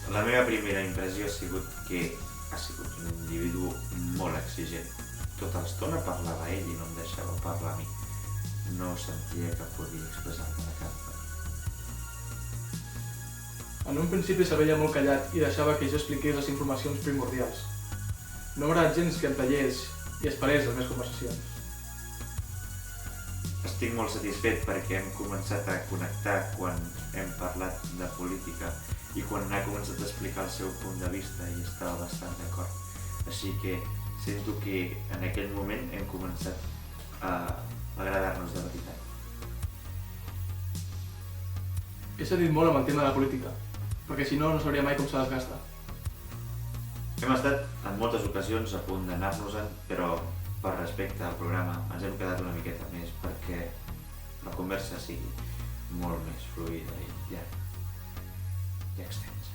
La meva primera impressió ha sigut que ha sigut un individu molt exigent. Tota l'estona parlava ell i no em deixava parlar a mi. No sentia que podia expressar-me de cap manera. En un principi se veia molt callat i deixava que jo expliqués les informacions primordials. No m'agrada gens que em tallés i esperés les meves conversacions. Estic molt satisfet perquè hem començat a connectar quan hem parlat de política i quan ha començat a explicar el seu punt de vista i estava bastant d'acord. Així que sento que en aquell moment hem començat a agradar-nos de veritat. He sentit molt amb el tema de la política, perquè si no, no sabria mai com se desgasta. Hem estat en moltes ocasions a punt d'anar-nos-en, però per respecte al programa ens hem quedat una miqueta més perquè la conversa sigui molt més fluida i llarga i extensa.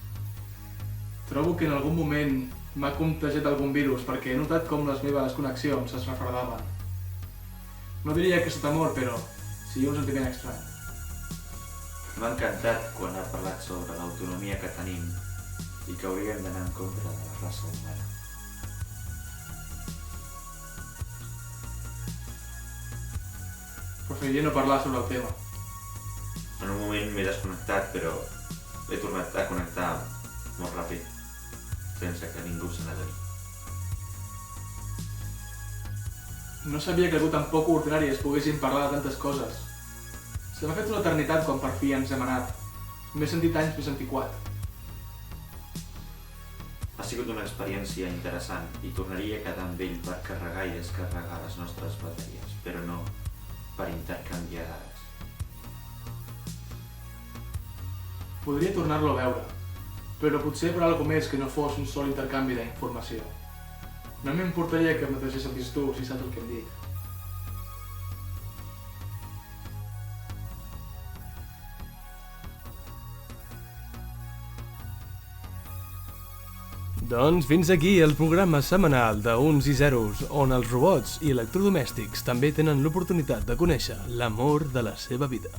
Trobo que en algun moment m'ha contagiat algun virus perquè he notat com les meves connexions es refredaven. No diria que és tot amor, però sí un sentiment estrany. M'ha encantat quan ha parlat sobre l'autonomia que tenim i que hauríem d'anar en contra de la raça humana. Preferiria no parlar sobre el tema. En un moment m'he desconnectat, però he tornat a connectar molt ràpid, sense que ningú se n'adoni. No sabia que algú tan poc ordinari es poguessin parlar de tantes coses. Se m'ha fet una eternitat quan per fi ens hem anat. M'he sentit anys més antiquat. Ha sigut una experiència interessant i tornaria a quedar amb ell per carregar i descarregar les nostres bateries, però no per intercanviar dades. Podria tornar-lo a veure, però potser per alguna més que no fos un sol intercanvi d'informació. No m'importaria que em netegés el disc tu si saps el que em dic. Doncs fins aquí el programa setmanal de Uns i Zeros, on els robots i electrodomèstics també tenen l'oportunitat de conèixer l'amor de la seva vida.